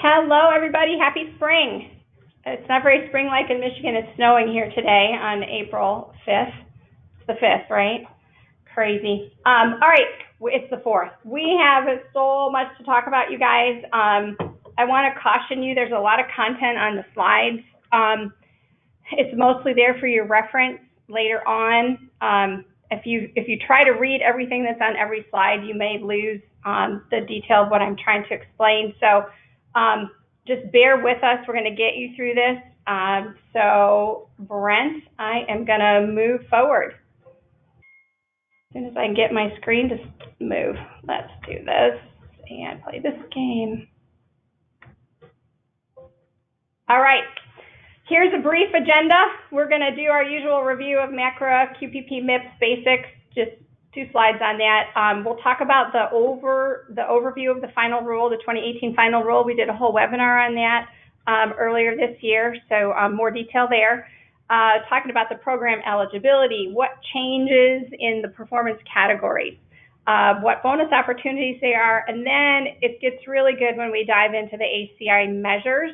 Hello, everybody. Happy spring. It's not very spring-like in Michigan. It's snowing here today on April 5th. It's the 5th, right? Crazy. All right, it's the 4th. We have so much to talk about, you guys. I want to caution you, there's a lot of content on the slides. It's mostly there for your reference later on. If you try to read everything that's on every slide, you may lose the detail of what I'm trying to explain. So just bear with us. We're going to get you through this. So Brent, I am going to move forward. As soon as I can get my screen to move. Let's do this and play this game. All right. Here's a brief agenda. We're going to do our usual review of MACRA, QPP, MIPS basics, just 2 slides on that. We'll talk about the overview of the final rule, the 2018 final rule. We did a whole webinar on that earlier this year, so more detail there. Talking about the program eligibility, what changes in the performance categories, what bonus opportunities there are, and then it gets really good when we dive into the ACI measures.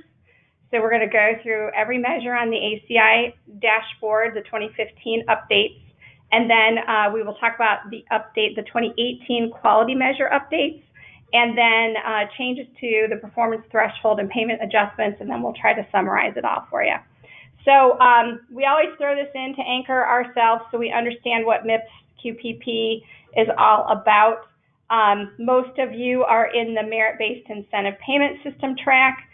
So we're going to go through every measure on the ACI dashboard, the 2015 updates, and then we will talk about the 2018 quality measure updates, and then changes to the performance threshold and payment adjustments, and then we'll try to summarize it all for you. So we always throw this in to anchor ourselves so we understand what MIPS QPP is all about. Most of you are in the merit-based incentive payment system track.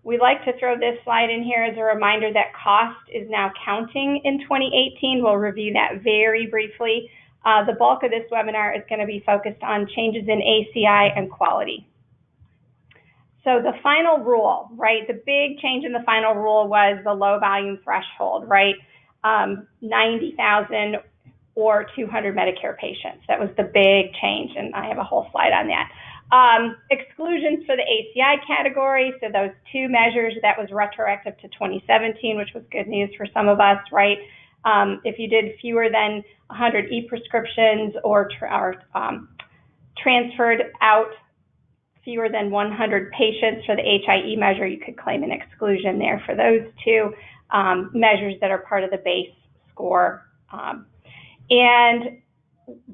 We like to throw this slide in here as a reminder that cost is now counting in 2018. We'll review that very briefly. The bulk of this webinar is going to be focused on changes in ACI and quality. So the final rule, right? The big change in the final rule was the low volume threshold, right? 90,000 or 200 Medicare patients. That was the big change, and I have a whole slide on that. Exclusions for the ACI category, so those 2 measures, that was retroactive to 2017, which was good news for some of us, right? If you did fewer than 100 e-prescriptions or transferred out fewer than 100 patients for the HIE measure, you could claim an exclusion there for those 2 measures that are part of the base score. And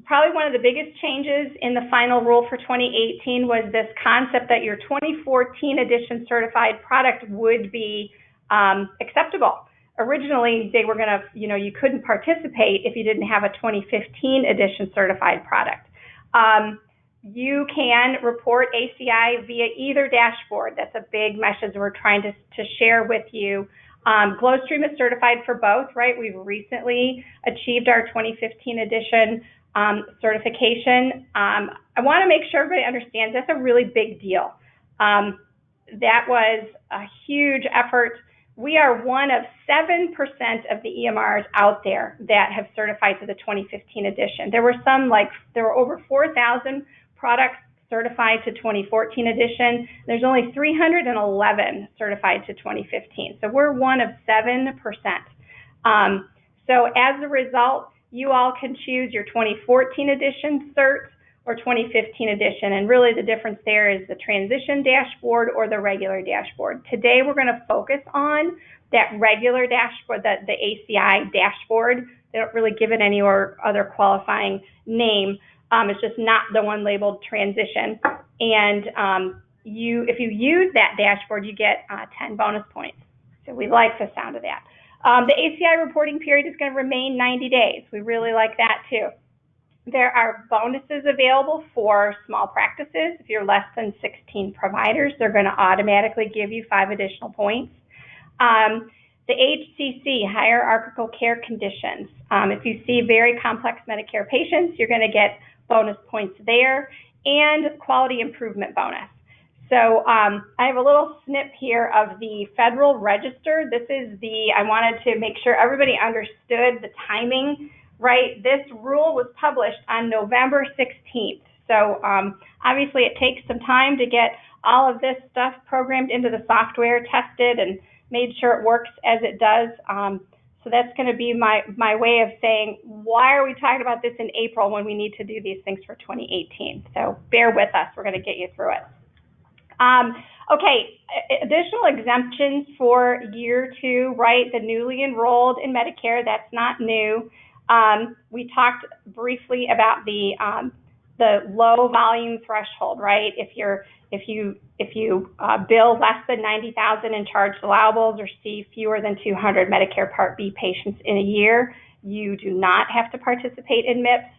probably one of the biggest changes in the final rule for 2018 was this concept that your 2014 edition certified product would be acceptable. Originally, they were going to, you couldn't participate if you didn't have a 2015 edition certified product. You can report ACI via either dashboard. That's a big message we're trying to share with you. GlowStream is certified for both, right? We've recently achieved our 2015 edition certification. I want to make sure everybody understands that's a really big deal. That was a huge effort. We are one of 7% of the EMRs out there that have certified to the 2015 edition. There were there were over 4,000 products certified to 2014 edition. There's only 311 certified to 2015. So we're one of 7%. So as a result, you all can choose your 2014 edition cert or 2015 edition. And really the difference there is the transition dashboard or the regular dashboard. Today we're going to focus on that regular dashboard, the ACI dashboard. They don't really give it any other qualifying name. It's just not the one labeled transition. And if you use that dashboard, you get 10 bonus points. So we like the sound of that. The ACI reporting period is going to remain 90 days. We really like that too. There are bonuses available for small practices. If you're less than 16 providers, they're going to automatically give you 5 additional points. The HCC, hierarchical care conditions. If you see very complex Medicare patients, you're going to get bonus points there, and quality improvement bonus. So I have a little snip here of the Federal Register. This is I wanted to make sure everybody understood the timing, right? This rule was published on November 16th. So obviously it takes some time to get all of this stuff programmed into the software, tested, and made sure it works as it does. So that's going to be my way of saying, why are we talking about this in April when we need to do these things for 2018? So bear with us. We're going to get you through it. Okay, additional exemptions for year 2, right? The newly enrolled in Medicare, that's not new. We talked briefly about the low volume threshold, right? If you bill less than 90,000 in charged allowables or see fewer than 200 Medicare Part B patients in a year, you do not have to participate in MIPS.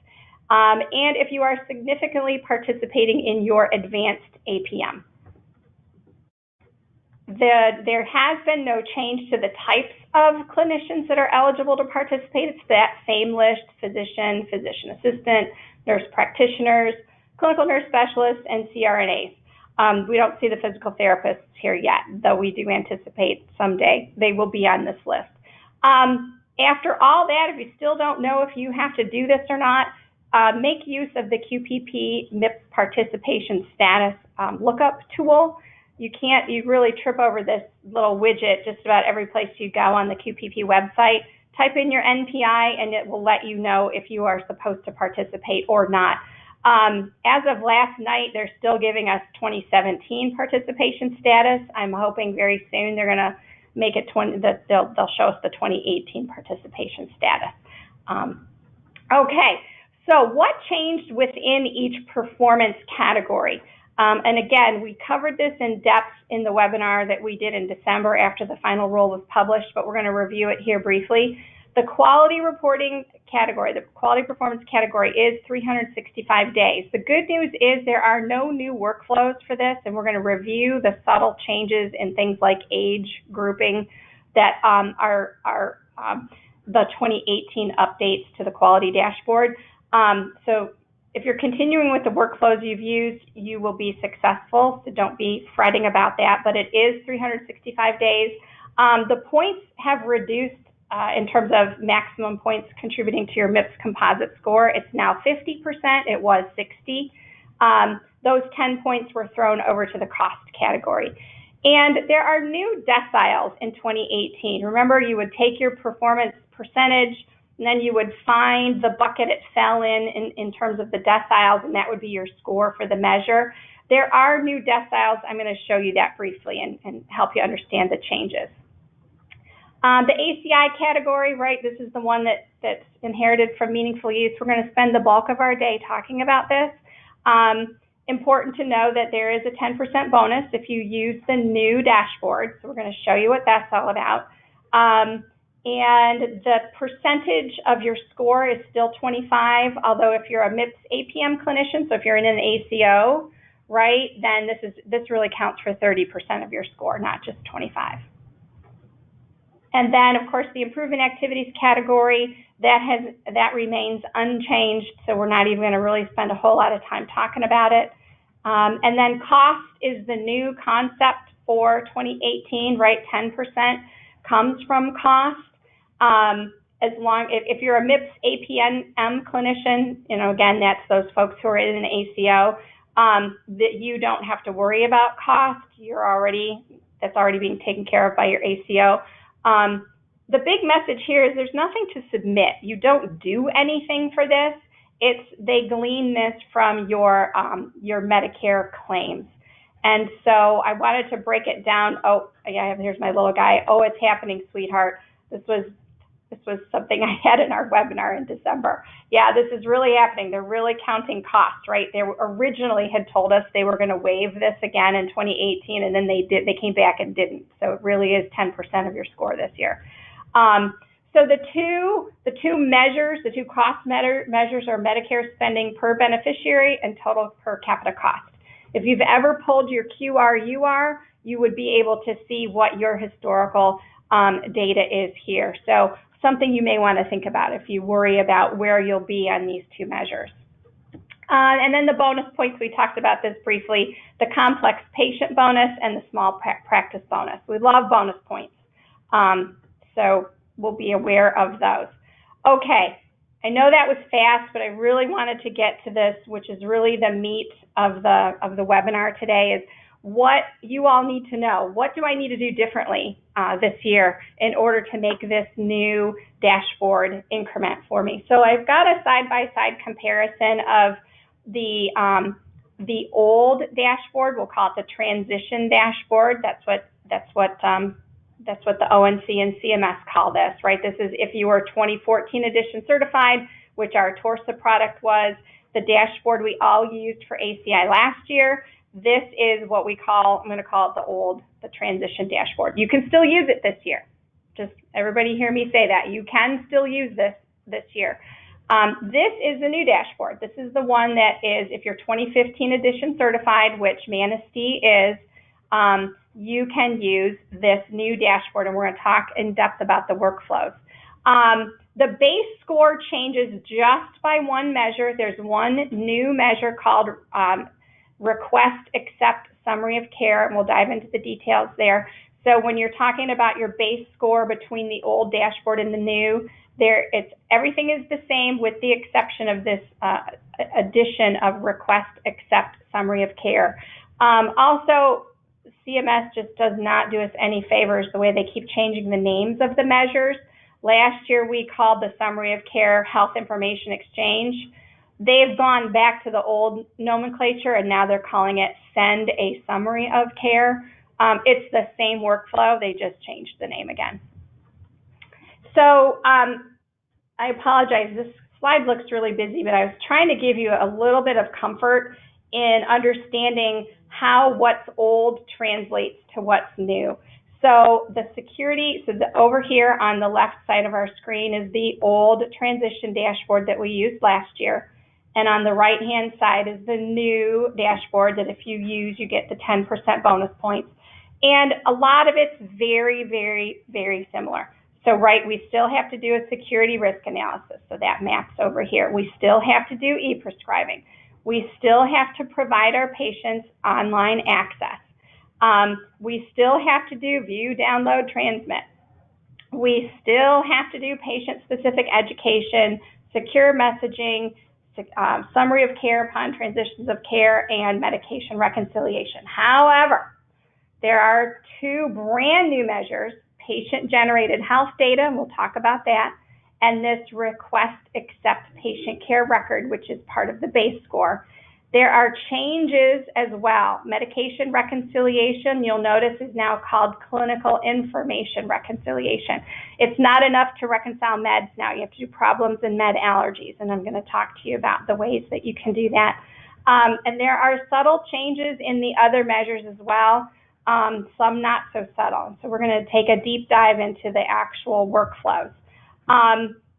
And if you are significantly participating in your advanced APM. There has been no change to the types of clinicians that are eligible to participate. It's that same list: physician, physician assistant, nurse practitioners, clinical nurse specialists, and CRNAs. We don't see the physical therapists here yet, though we do anticipate someday they will be on this list. After all that, if you still don't know if you have to do this or not, make use of the QPP MIPS participation status lookup tool. You really trip over this little widget just about every place you go on the QPP website. Type in your NPI and it will let you know if you are supposed to participate or not. As of last night, they're still giving us 2017 participation status. I'm hoping very soon they're going to make it they'll show us the 2018 participation status. Okay, so what changed within each performance category? And again, we covered this in depth in the webinar that we did in December after the final rule was published, but we're going to review it here briefly. The quality reporting category, the quality performance category, is 365 days. The good news is there are no new workflows for this, and we're going to review the subtle changes in things like age grouping that are the 2018 updates to the quality dashboard. So if you're continuing with the workflows you've used, you will be successful, so don't be fretting about that, but it is 365 days. The points have reduced in terms of maximum points contributing to your MIPS composite score. It's now 50%, it was 60. Those 10 points were thrown over to the cost category. And there are new deciles in 2018. Remember, you would take your performance percentage, and then you would find the bucket it fell in terms of the deciles, and that would be your score for the measure. There are new deciles. I'm going to show you that briefly and help you understand the changes. The ACI category, right, this is the one that's inherited from meaningful use. We're going to spend the bulk of our day talking about this. Important to know that there is a 10% bonus if you use the new dashboard. So we're going to show you what that's all about. And the percentage of your score is still 25, although if you're a MIPS APM clinician, so if you're in an ACO, right, then this really counts for 30% of your score, not just 25. And then, of course, the improvement activities category, that remains unchanged, so we're not even going to really spend a whole lot of time talking about it. And then cost is the new concept for 2018, right? 10% comes from cost. If you're a MIPS APM clinician, again, that's those folks who are in an ACO, that you don't have to worry about cost. That's already being taken care of by your ACO. The big message here is there's nothing to submit. You don't do anything for this. They glean this from your Medicare claims. And so I wanted to break it down. Oh, yeah, here's my little guy. Oh, it's happening, sweetheart. This was something I had in our webinar in December. Yeah, this is really happening. They're really counting costs, right? They originally had told us they were going to waive this again in 2018, and then they came back and didn't. So it really is 10% of your score this year. So the two measures, the two cost measures are Medicare spending per beneficiary and total per capita cost. If you've ever pulled your QR/UR, you would be able to see what your historical data is here. So something you may want to think about if you worry about where you'll be on these two measures. And then the bonus points, we talked about this briefly, the complex patient bonus and the small practice bonus. We love bonus points, so we'll be aware of those. Okay, I know that was fast, but I really wanted to get to this, which is really the meat of the webinar today, is what you all need to know. What do I need to do differently this year in order to make this new dashboard increment for me? So I've got a side-by-side comparison of the The old dashboard, we'll call it the transition dashboard. That's what the ONC and CMS call this, right? This is if you were 2014 edition certified, which our Torsa product was, the dashboard we all used for ACI last year. This is what we call, I'm going to call it the transition dashboard. You can still use it this year. Just everybody hear me say that. You can still use this year. This is the new dashboard. This is the one that is, if you're 2015 edition certified, which Manistee is, you can use this new dashboard, and we're going to talk in depth about the workflows. The base score changes just by one measure. There's one new measure called Request Accept Summary of Care, and we'll dive into the details there. So when you're talking about your base score between the old dashboard and the new, everything is the same with the exception of this addition of Request Accept Summary of Care. Also, CMS just does not do us any favors the way they keep changing the names of the measures. Last year we called the Summary of Care Health Information Exchange. They've gone back to the old nomenclature and now they're calling it Send a Summary of Care. It's the same workflow, they just changed the name again. So I apologize, this slide looks really busy, but I was trying to give you a little bit of comfort in understanding how what's old translates to what's new. So the security, over here on the left side of our screen is the old transition dashboard that we used last year. And on the right-hand side is the new dashboard that if you use, you get the 10% bonus points. And a lot of it's very, very, very similar. So, right, we still have to do a security risk analysis. So that maps over here. We still have to do e-prescribing. We still have to provide our patients online access. We still have to do view, download, transmit. We still have to do patient-specific education, secure messaging, summary of care upon transitions of care, and medication reconciliation. However, there are two brand new measures, patient-generated health data, and we'll talk about that, and this Request Accept Patient Care Record, which is part of the base score. There are changes as well. Medication reconciliation, you'll notice, is now called clinical information reconciliation. It's not enough to reconcile meds now. You have to do problems and med allergies, and I'm going to talk to you about the ways that you can do that. And there are subtle changes in the other measures as well, some not so subtle. So we're going to take a deep dive into the actual workflows.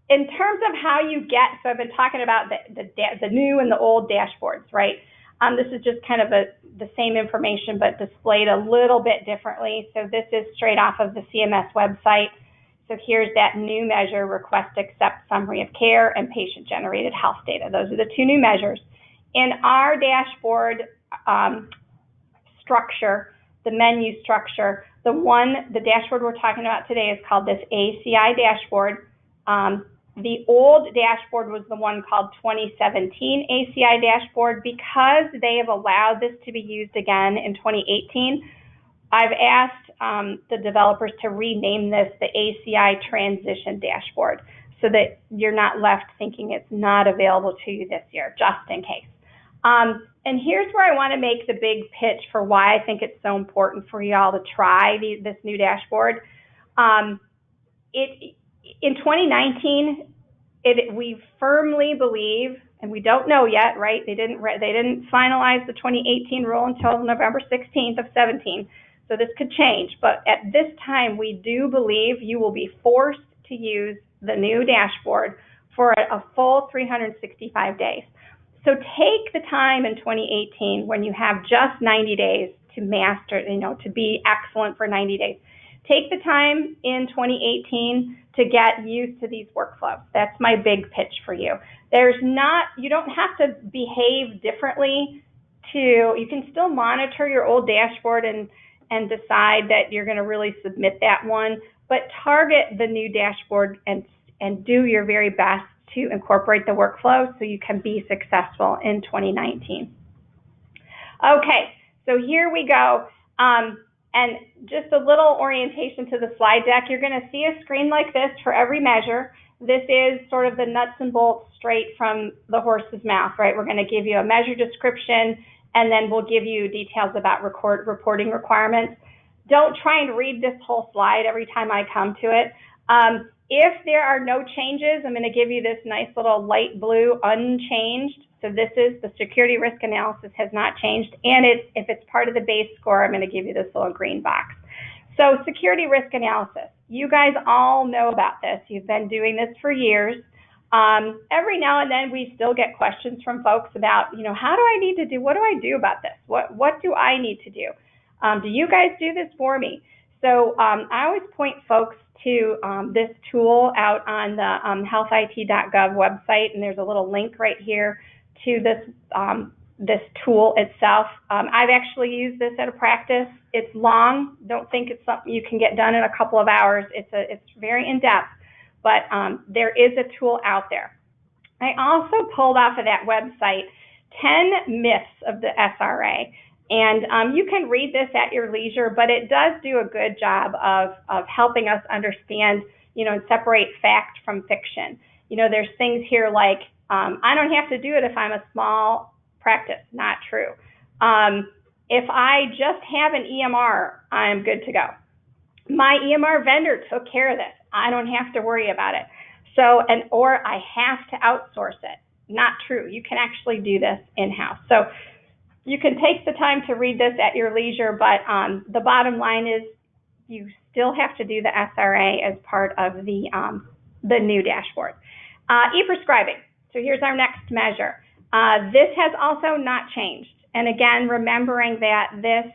In terms of how you get, so I've been talking about the new and the old dashboards, right? This is just kind of the same information but displayed a little bit differently. So this is straight off of the CMS website. So here's that new measure, Request Accept Summary of Care and Patient-Generated Health Data. Those are the two new measures. In our dashboard structure, the menu structure, the dashboard we're talking about today is called this ACI dashboard. The old dashboard was the one called 2017 ACI dashboard. Because they have allowed this to be used again in 2018, I've asked the developers to rename this the ACI Transition Dashboard so that you're not left thinking it's not available to you this year, just in case. And here's where I want to make the big pitch for why I think it's so important for y'all to try this new dashboard. In 2019, we firmly believe, and we don't know yet, right? They didn't finalize the 2018 rule until November 16th of 17, so this could change. But at this time, we do believe you will be forced to use the new dashboard for a full 365 days. So take the time in 2018 when you have just 90 days to master, to be excellent for 90 days. Take the time in 2018 to get used to these workflows. That's my big pitch for you. You don't have to behave differently you can still monitor your old dashboard and decide that you're going to really submit that one, but target the new dashboard and do your very best to incorporate the workflow so you can be successful in 2019. Okay, so here we go. And just a little orientation to the slide deck. You're going to see a screen like this for every measure. This is sort of the nuts and bolts straight from the horse's mouth, right? We're going to give you a measure description and then we'll give you details about reporting requirements. Don't try and read this whole slide every time I come to it. If there are no changes, I'm going to give you this nice little light blue unchanged. So this is the security risk analysis has not changed. And if it's part of the base score, I'm going to give you this little green box. So security risk analysis, you guys all know about this. You've been doing this for years. Every now and then we still get questions from folks about, how do I need to do, what do I do about this? What do I need to do? Do you guys do this for me? So I always point folks to this tool out on the healthit.gov website, and there's a little link right here to this tool itself. I've actually used this at a practice. It's long. Don't think it's something you can get done in a couple of hours. It's very in-depth, but there is a tool out there. I also pulled off of that website 10 myths of the SRA. And you can read this at your leisure, but it does do a good job of helping us understand, and separate fact from fiction. There's things here like, I don't have to do it if I'm a small practice. Not true. If I just have an EMR, I'm good to go. My EMR vendor took care of this. I don't have to worry about it. Or I have to outsource it. Not true. You can actually do this in-house. So you can take the time to read this at your leisure, but the bottom line is you still have to do the SRA as part of the new dashboard. E-prescribing. So here's our next measure. This has also not changed. And again, remembering that this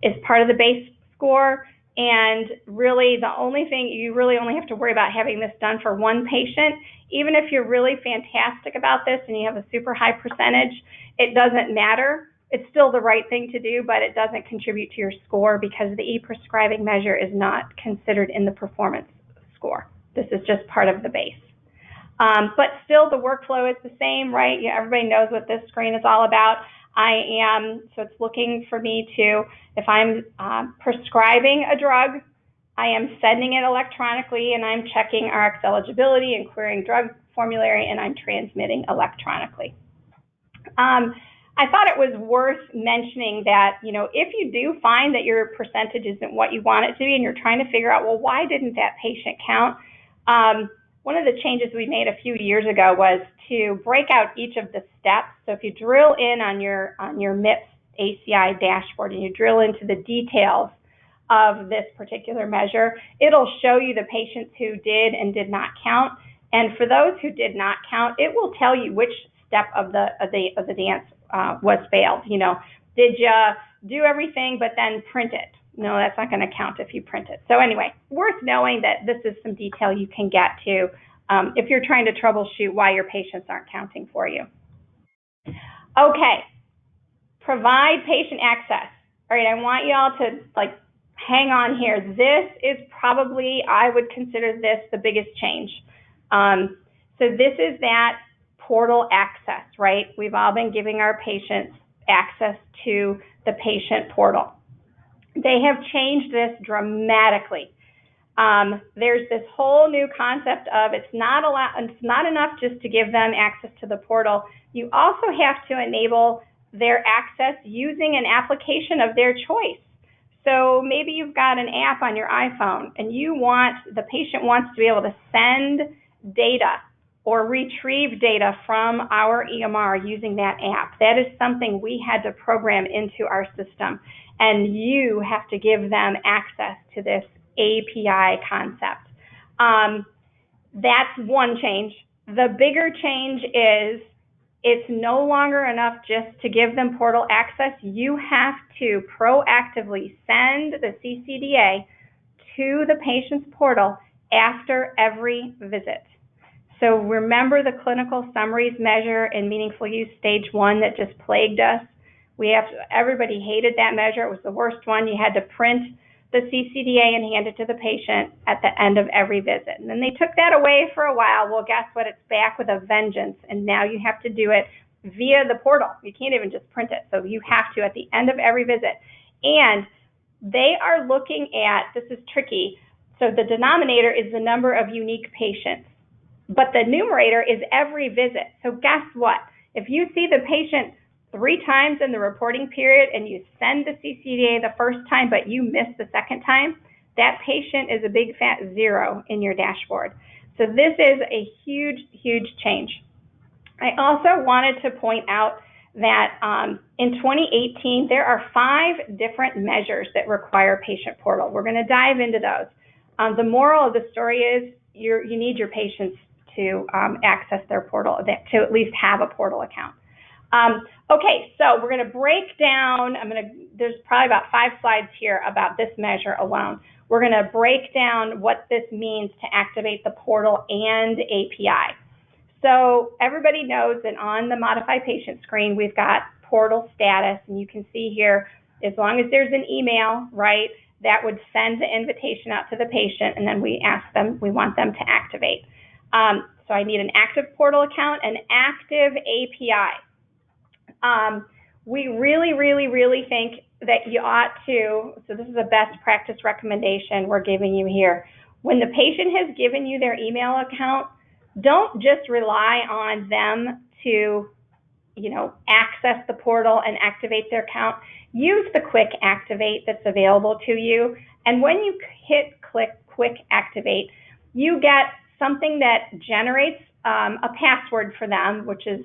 is part of the base score, and really the only thing, you really only have to worry about having this done for one patient. Even if you're really fantastic about this and you have a super high percentage, it doesn't matter. It's still the right thing to do, but it doesn't contribute to your score because the e-prescribing measure is not considered in the performance score. This is just part of the base. But still the workflow is the same, right? Everybody knows what this screen is all about. So it's looking for me to, if I'm prescribing a drug, I am sending it electronically and I'm checking Rx eligibility and querying drug formulary, and I'm transmitting electronically. I thought it was worth mentioning that, if you do find that your percentage isn't what you want it to be and you're trying to figure out, well, why didn't that patient count? One of the changes we made a few years ago was to break out each of the steps. So if you drill in on your MIPS ACI dashboard and you drill into the details of this particular measure, it'll show you the patients who did and did not count. And for those who did not count, it will tell you which step of the dance was failed. Did you do everything but then print it? No, that's not going to count if you print it. So anyway, worth knowing that this is some detail you can get to if you're trying to troubleshoot why your patients aren't counting for you. Okay, provide patient access. All right, I want you all to hang on here. This is probably, I would consider this the biggest change. So this is that portal access, right? We've all been giving our patients access to the patient portal. They have changed this dramatically. There's this whole new concept of it's not enough just to give them access to the portal. You also have to enable their access using an application of their choice. So maybe you've got an app on your iPhone and the patient wants to be able to send data or retrieve data from our EMR using that app. That is something we had to program into our system, and you have to give them access to this API concept. That's one change. The bigger change is it's no longer enough just to give them portal access. You have to proactively send the C-CDA to the patient's portal after every visit. So remember the clinical summaries measure in meaningful use stage 1 that just plagued us? Everybody hated that measure. It was the worst one. You had to print the C-CDA and hand it to the patient at the end of every visit. And then they took that away for a while. Well, guess what? It's back with a vengeance. And now you have to do it via the portal. You can't even just print it. So you have to at the end of every visit. And they are looking at, this is tricky, so the denominator is the number of unique patients, but the numerator is every visit. So guess what? If you see the patient 3 times in the reporting period and you send the C-CDA the first time, but you miss the second time, that patient is a big fat 0 in your dashboard. So this is a huge, huge change. I also wanted to point out that in 2018, there are 5 different measures that require patient portal. We're going to dive into those. The moral of the story is you need your patients to access their portal, to at least have a portal account. Okay, so we're going to break down, there's probably about 5 slides here about this measure alone. We're going to break down what this means to activate the portal and API. So everybody knows that on the Modify Patient screen, we've got portal status, and you can see here, as long as there's an email, right, that would send the invitation out to the patient, and then we ask them, we want them to activate. So I need an active portal account, an active API. We really, really, really think that you ought to, so this is a best practice recommendation we're giving you here. When the patient has given you their email account, don't just rely on them to, access the portal and activate their account. Use the quick activate that's available to you. And when you hit quick activate, you get something that generates a password for them, which is,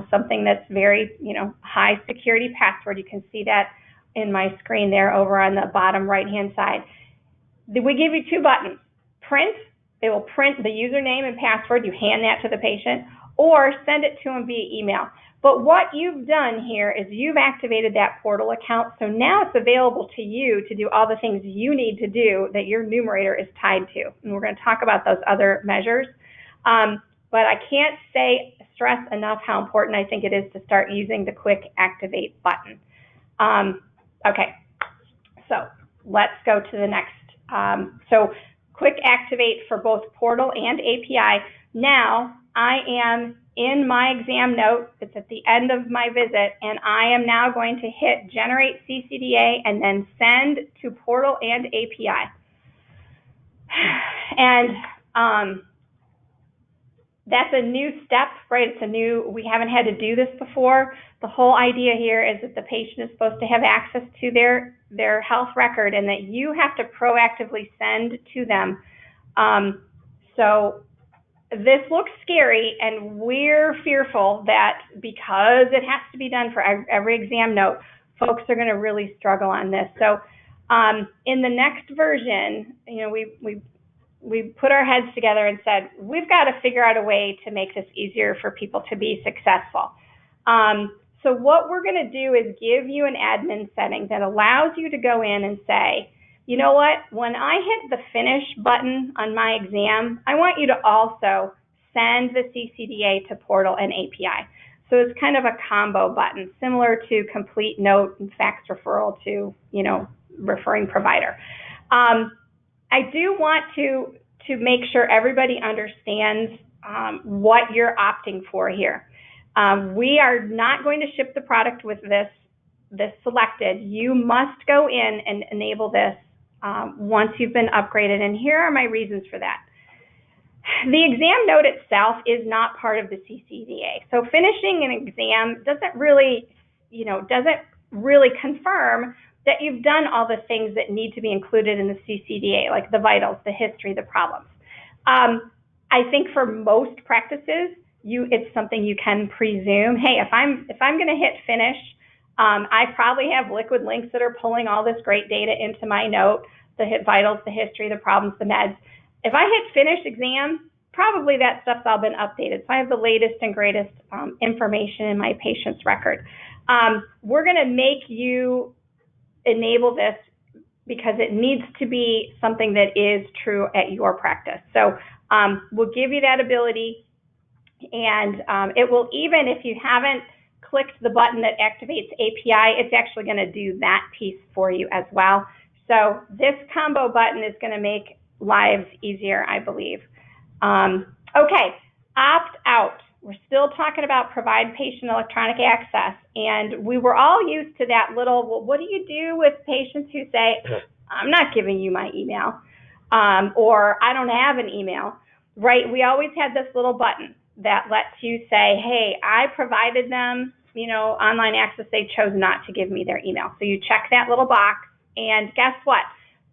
something that's very, high security password. You can see that in my screen there over on the bottom right-hand side. We give you 2 buttons. Print, it will print the username and password. You hand that to the patient, or send it to them via email. But what you've done here is you've activated that portal account, so now it's available to you to do all the things you need to do that your numerator is tied to. And we're going to talk about those other measures. But I can't stress enough how important I think it is to start using the quick activate button. Okay, so let's go to the next. So quick activate for both portal and API. Now I am in my exam note. It's at the end of my visit, and I am now going to hit generate C-CDA and then send to portal and API. And that's a new step, right? We haven't had to do this before. The whole idea here is that the patient is supposed to have access to their health record, and that you have to proactively send to them. So this looks scary, and we're fearful that because it has to be done for every exam note, folks are going to really struggle on this. So in the next version, we put our heads together and said, we've got to figure out a way to make this easier for people to be successful. So what we're going to do is give you an admin setting that allows you to go in and say, you know what, when I hit the finish button on my exam, I want you to also send the C-CDA to portal and API. So it's kind of a combo button, similar to complete note and fax referral to, referring provider. I do want to make sure everybody understands what you're opting for here. We are not going to ship the product with this selected. You must go in and enable this once you've been upgraded, and here are my reasons for that. The exam note itself is not part of the C-CDA. So finishing an exam doesn't really confirm that you've done all the things that need to be included in the C-CDA, like the vitals, the history, the problems. I think for most practices, it's something you can presume. Hey, if I'm going to hit finish, I probably have liquid links that are pulling all this great data into my note, the vitals, the history, the problems, the meds. If I hit finish exam, probably that stuff's all been updated. So I have the latest and greatest information in my patient's record. We're going to make you enable this because it needs to be something that is true at your practice. So we'll give you that ability, and it will, even if you haven't clicked the button that activates API, it's actually going to do that piece for you as well. So this combo button is going to make lives easier, I believe. Okay, opt out. We're still talking about provide patient electronic access, and we were all used to that little, well, what do you do with patients who say, I'm not giving you my email, or I don't have an email, right? We always had this little button that lets you say, hey, I provided them online access, they chose not to give me their email. So you check that little box, and guess what?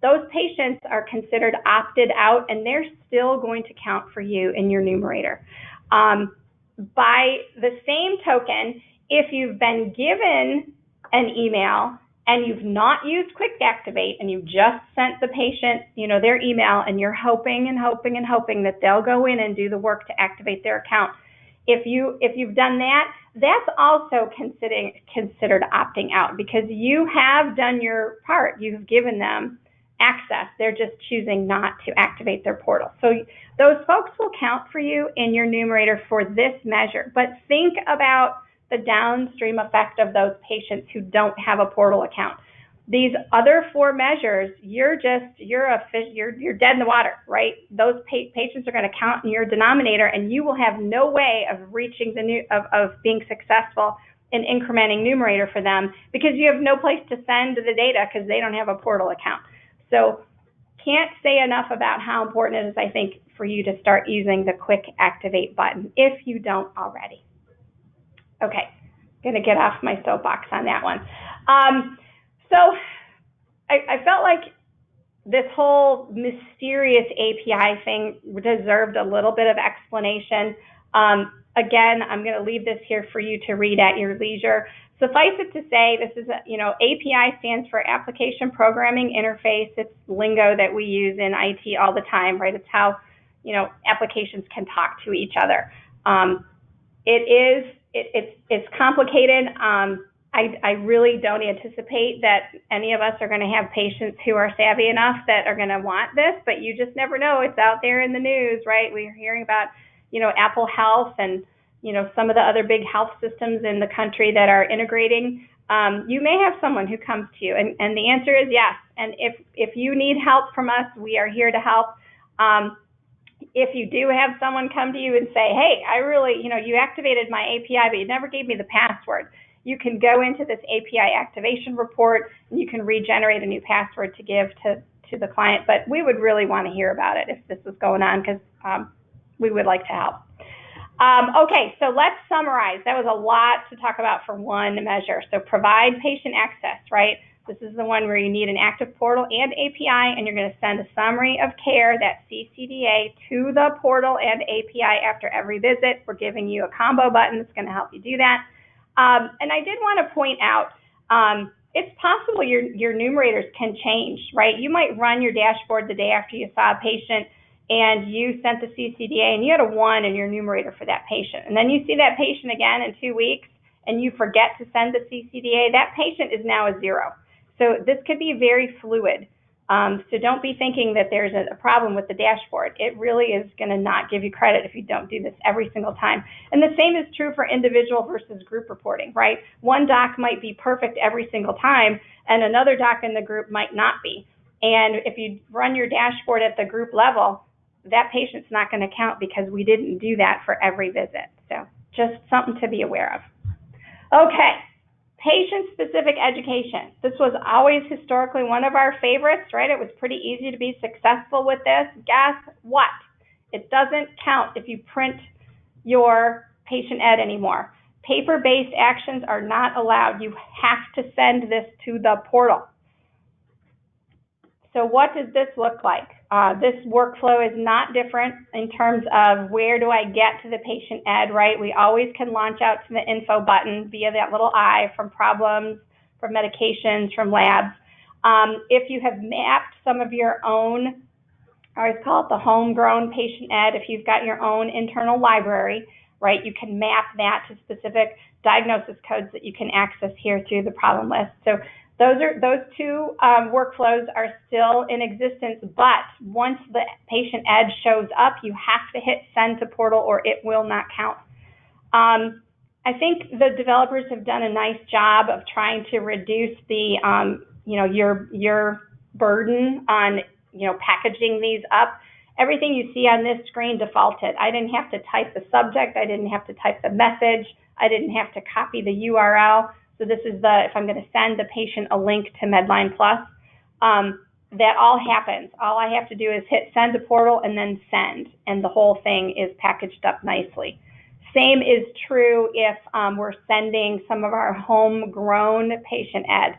Those patients are considered opted out, and they're still going to count for you in your numerator. By the same token, if you've been given an email and you've not used Quick Activate and you've just sent the patient, their email, and you're hoping and hoping and hoping that they'll go in and do the work to activate their account. If you've done that, that's also considered opting out, because you have done your part. You've given them access. They're just choosing not to activate their portal. So those folks will count for you in your numerator for this measure. But think about the downstream effect of those patients who don't have a portal account. These other 4 measures, you're dead in the water, right? Those patients are going to count in your denominator, and you will have no way of reaching of being successful in incrementing numerator for them, because you have no place to send the data because they don't have a portal account. So can't say enough about how important it is, I think, for you to start using the Quick Activate button if you don't already. Okay, going to get off my soapbox on that one. So I felt like this whole mysterious API thing deserved a little bit of explanation. Again, I'm going to leave this here for you to read at your leisure. Suffice it to say, this is API stands for Application Programming Interface. It's lingo that we use in IT all the time, right? It's how applications can talk to each other. It's complicated. I really don't anticipate that any of us are going to have patients who are savvy enough that are going to want this, but you just never know. It's out there in the news, right? We're hearing about, Apple Health and, some of the other big health systems in the country that are integrating. You may have someone who comes to you, and the answer is yes. And if you need help from us, we are here to help. If you do have someone come to you and say, hey, I really, you activated my API, but you never gave me the password, you can go into this API activation report and you can regenerate a new password to give to the client. But we would really want to hear about it if this is going on, because we would like to help. Okay, so let's summarize. That was a lot to talk about for one measure. So provide patient access, right? This is the one where you need an active portal and API, and you're going to send a summary of care, that C-CDA, to the portal and API after every visit. We're giving you a combo button that's going to help you do that. And I did want to point out, it's possible your numerators can change, right? You might run your dashboard the day after you saw a patient and you sent the C-CDA and you had a 1 in your numerator for that patient. And then you see that patient again in 2 weeks and you forget to send the C-CDA, that patient is now a 0. So this could be very fluid. So don't be thinking that there's a problem with the dashboard. It really is going to not give you credit if you don't do this every single time. And the same is true for individual versus group reporting, right? One doc might be perfect every single time, and another doc in the group might not be. And if you run your dashboard at the group level, that patient's not going to count because we didn't do that for every visit. So just something to be aware of. Okay. Patient-specific education. This was always historically one of our favorites, right? It was pretty easy to be successful with this. Guess what? It doesn't count if you print your patient ed anymore. Paper-based actions are not allowed. You have to send this to the portal. So what does this look like? This workflow is not different in terms of where do I get to the patient ed, right? We always can launch out to the info button via that little I, from problems, from medications, from labs. If you have mapped some of your own, I always call it the homegrown patient ed, if you've got your own internal library, right, you can map that to specific diagnosis codes that you can access here through the problem list. So those two workflows are still in existence, but once the patient ed shows up, you have to hit send to portal or it will not count. I think the developers have done a nice job of trying to reduce the, your burden on, packaging these up. Everything you see on this screen defaulted. I didn't have to type the subject. I didn't have to type the message. I didn't have to copy the URL. So this is if I'm going to send the patient a link to Medline Plus, that all happens. All I have to do is hit send to portal and then send, and the whole thing is packaged up nicely. Same is true if we're sending some of our homegrown patient ed.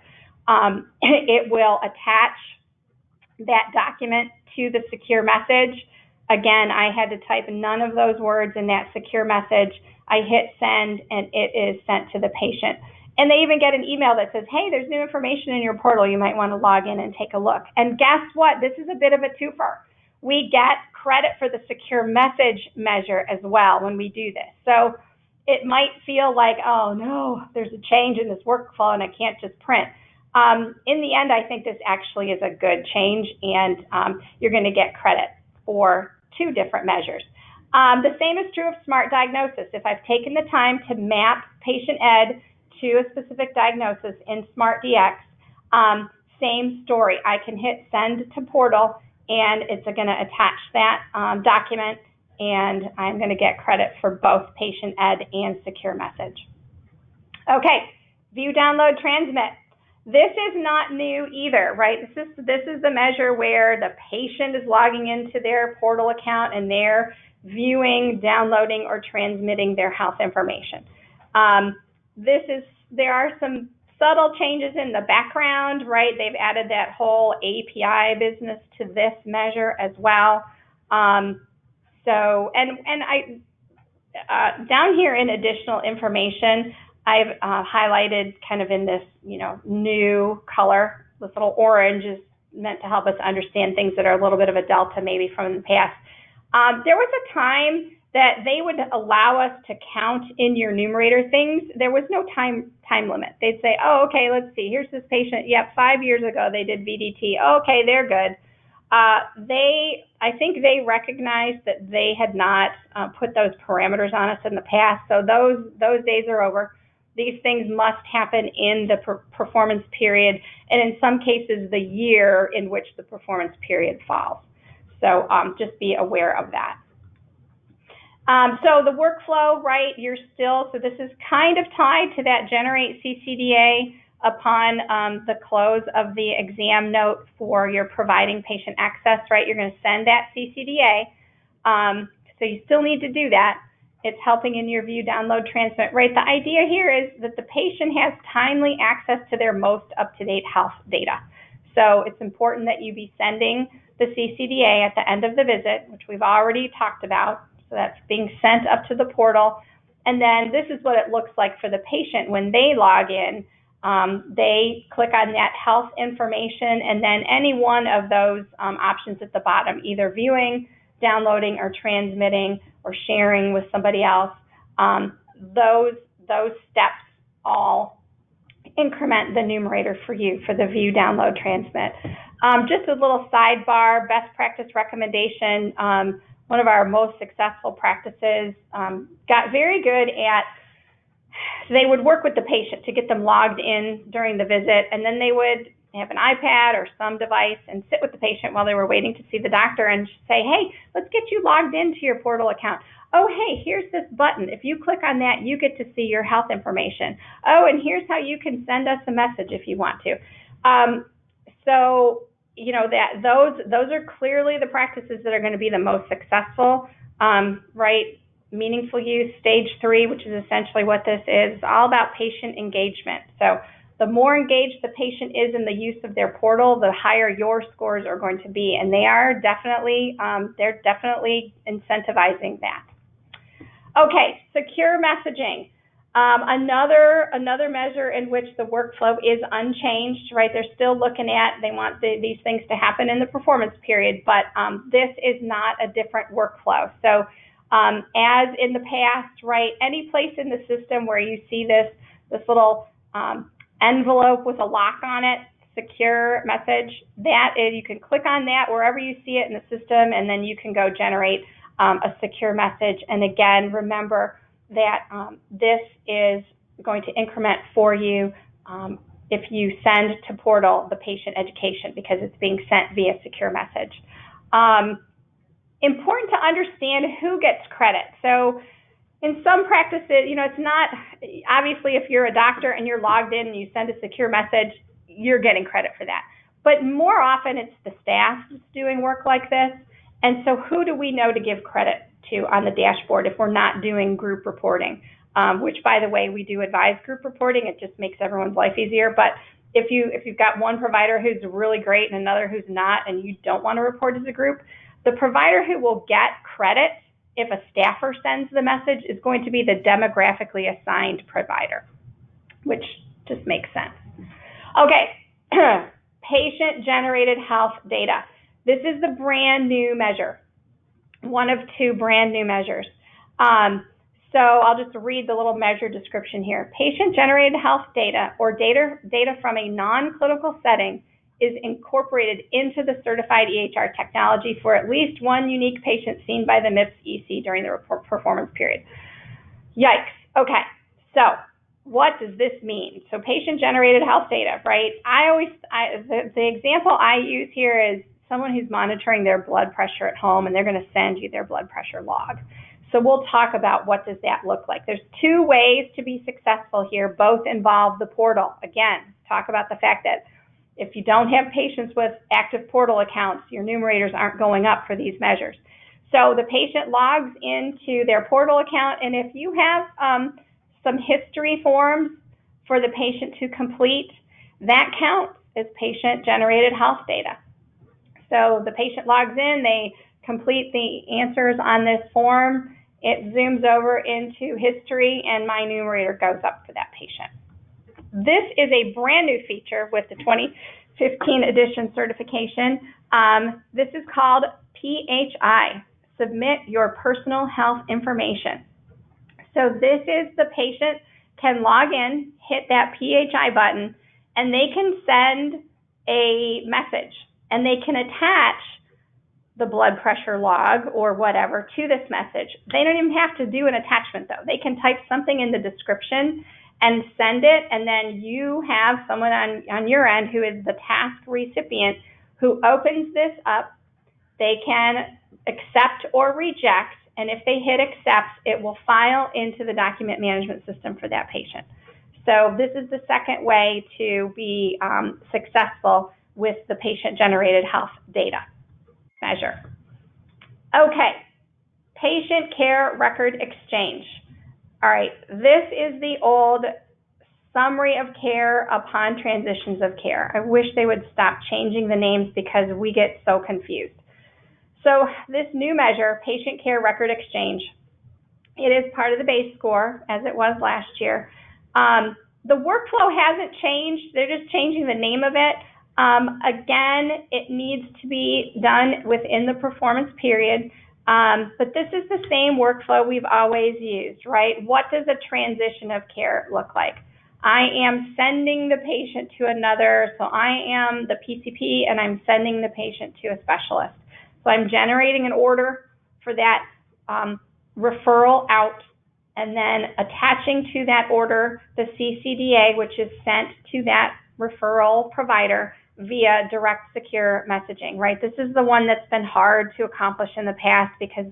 It will attach that document to the secure message. Again, I had to type none of those words in that secure message. I hit send, and it is sent to the patient. And they even get an email that says, hey, there's new information in your portal. You might want to log in and take a look. And guess what? This is a bit of a twofer. We get credit for the secure message measure as well when we do this. So it might feel like, oh, no, there's a change in this workflow and I can't just print. In the end, I think this actually is a good change, and you're going to get credit for 2 different measures. The same is true of smart diagnosis. If I've taken the time to map patient ed to a specific diagnosis in SmartDX, same story. I can hit send to portal, and it's going to attach that document, and I'm going to get credit for both patient ed and secure message. Okay, view, download, transmit. This is not new either, right? This is the measure where the patient is logging into their portal account and they're viewing, downloading, or transmitting their health information. There are some subtle changes in the background, right? They've added that whole API business to this measure as well. Down here in additional information, I've highlighted kind of in this, new color. This little orange is meant to help us understand things that are a little bit of a delta maybe from the past. There was a time that they would allow us to count in your numerator things. There was no time limit. They'd say, oh, okay, let's see. Here's this patient. Yep, 5 years ago they did VDT. Oh, okay, they're good. I think they recognized that they had not put those parameters on us in the past, so those days are over. These things must happen in the performance period, and in some cases, the year in which the performance period falls. So just be aware of that. So the workflow, right, so this is kind of tied to that generate C-CDA upon the close of the exam note for your providing patient access, right? You're going to send that C-CDA, so you still need to do that. It's helping in your view, download, transmit, right? The idea here is that the patient has timely access to their most up-to-date health data. So it's important that you be sending the C-CDA at the end of the visit, which we've already talked about. So that's being sent up to the portal. And then this is what it looks like for the patient when they log in. They click on that health information, and then any one of those options at the bottom, either viewing, downloading, or transmitting, or sharing with somebody else, those steps all increment the numerator for you for the view, download, transmit. Just a little sidebar, best practice recommendation. One of our most successful practices got very good at, they would work with the patient to get them logged in during the visit, and then they would have an iPad or some device and sit with the patient while they were waiting to see the doctor and say, hey, let's get you logged into your portal account. Oh, hey, here's this button. If you click on that, you get to see your health information. Oh, and here's how you can send us a message if you want to. Those are clearly the practices that are going to be the most successful, right? Meaningful use, stage 3, which is essentially what this is all about patient engagement. So the more engaged the patient is in the use of their portal, the higher your scores are going to be, and they're definitely incentivizing that. Okay, secure messaging. Another measure in which the workflow is unchanged, right? They're still looking at, they want these things to happen in the performance period, but this is not a different workflow. So as in the past, right, any place in the system where you see this little envelope with a lock on it, secure message, that is, you can click on that wherever you see it in the system, and then you can go generate a secure message. And again, remember that this is going to increment for you if you send to portal the patient education, because it's being sent via secure message. Important to understand who gets credit. So in some practices, it's not, obviously if you're a doctor and you're logged in and you send a secure message, you're getting credit for that. But more often it's the staff that's doing work like this. And so who do we know to give credit to on the dashboard if we're not doing group reporting, which, by the way, we do advise group reporting. It just makes everyone's life easier. But if you've got one provider who's really great and another who's not, and you don't want to report as a group, the provider who will get credit if a staffer sends the message is going to be the demographically assigned provider, which just makes sense. Okay, patient-generated health data. This is the brand new measure, one of two brand new measures. So I'll just read the little measure description here. Patient-generated health data or data from a non-clinical setting is incorporated into the certified EHR technology for at least one unique patient seen by the MIPS EC during the performance period. Yikes. Okay, so what does this mean? So patient-generated health data, right? The example I use here is someone who's monitoring their blood pressure at home, and they're going to send you their blood pressure log. So we'll talk about what does that look like. There's two ways to be successful here. Both involve the portal. Again, talk about the fact that if you don't have patients with active portal accounts, your numerators aren't going up for these measures. So the patient logs into their portal account, and if you have some history forms for the patient to complete, that counts as patient-generated health data. So the patient logs in, they complete the answers on this form, it zooms over into history, and my numerator goes up for that patient. This is a brand new feature with the 2015 edition certification. This is called PHI, Submit Your Personal Health Information. So this is the patient can log in, hit that PHI button, and they can send a message, and they can attach the blood pressure log or whatever to this message. They don't even have to do an attachment though. They can type something in the description and send it, and then you have someone on your end who is the task recipient who opens this up. They can accept or reject, and if they hit accept, it will file into the document management system for that patient. So this is the second way to be successful with the patient-generated health data measure. Okay, patient care record exchange. All right, this is the old summary of care upon transitions of care. I wish they would stop changing the names because we get so confused. So this new measure, patient care record exchange, it is part of the base score as it was last year. The workflow hasn't changed. They're just changing the name of it. Again, it needs to be done within the performance period, but this is the same workflow we've always used, right? What does a transition of care look like? I am sending the patient to another, so I am the PCP and I'm sending the patient to a specialist. So I'm generating an order for that referral out, and then attaching to that order the C-CDA, which is sent to that referral provider via direct secure messaging, right? This is the one that's been hard to accomplish in the past because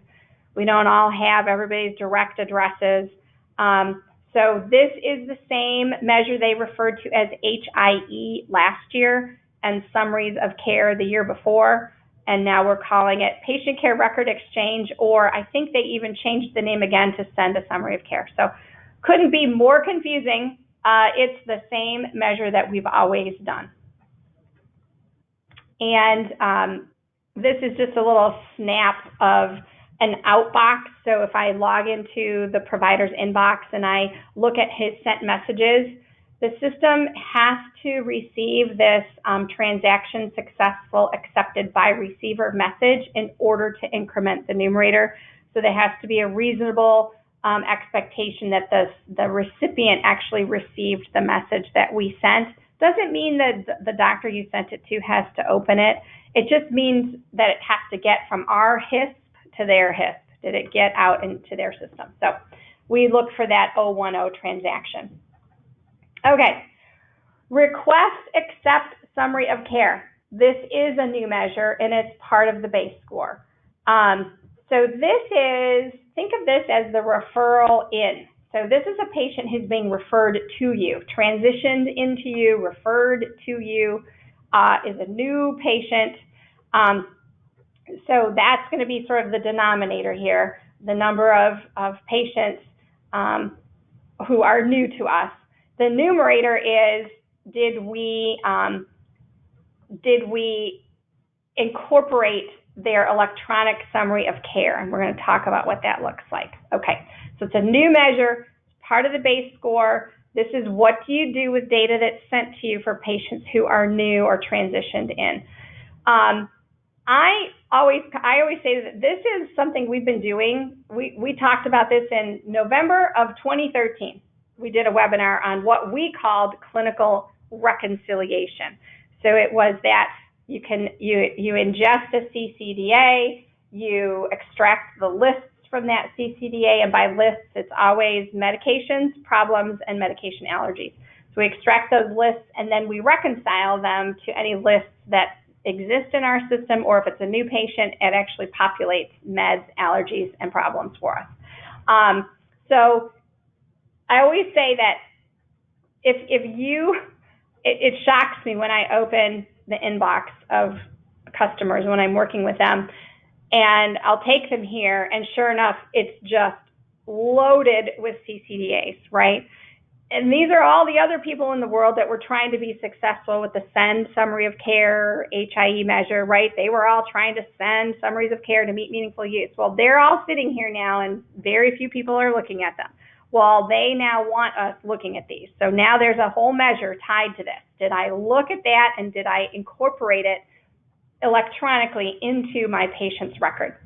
we don't all have everybody's direct addresses. So this is the same measure they referred to as HIE last year and summaries of care the year before, and now we're calling it patient care record exchange, or I think they even changed the name again to send a summary of care. So couldn't be more confusing. It's the same measure that we've always done. And this is just a little snap of an outbox. So if I log into the provider's inbox and I look at his sent messages, the system has to receive this transaction successful accepted by receiver message in order to increment the numerator. So there has to be a reasonable expectation that the recipient actually received the message that we sent. Doesn't mean that the doctor you sent it to has to open it. It just means that it has to get from our HISP to their HISP. Did it get out into their system? So we look for that 010 transaction. Okay, request accept summary of care. This is a new measure and it's part of the base score. So this is, think of this as the referral in. So this is a patient who's being referred to you, transitioned into you, referred to you, is a new patient. So that's going to be sort of the denominator here. the number of patients who are new to us. The numerator is, did we incorporate their electronic summary of care? And we're going to talk about what that looks like. Okay, so it's a new measure, it's part of the base score. This is what do you do with data that's sent to you for patients who are new or transitioned in. I always say that this is something we've been doing. We talked about this in November of 2013. We did a webinar on what we called clinical reconciliation. So it was that you ingest a C-CDA, you extract the lists from that C-CDA, and by lists, it's always medications, problems, and medication allergies. So we extract those lists, and then we reconcile them to any lists that exist in our system, or if it's a new patient, it actually populates meds, allergies, and problems for us. So I always say that it shocks me when I open the inbox of customers when I'm working with them, and I'll take them here, and sure enough, it's just loaded with C-CDAs, right? And these are all the other people in the world that were trying to be successful with the SEND summary of care, HIE measure, right? They were all trying to send summaries of care to meet meaningful use. Well, they're all sitting here now, and very few people are looking at them. Well, they now want us looking at these. So now there's a whole measure tied to this. Did I look at that, and did I incorporate it electronically into my patient's record?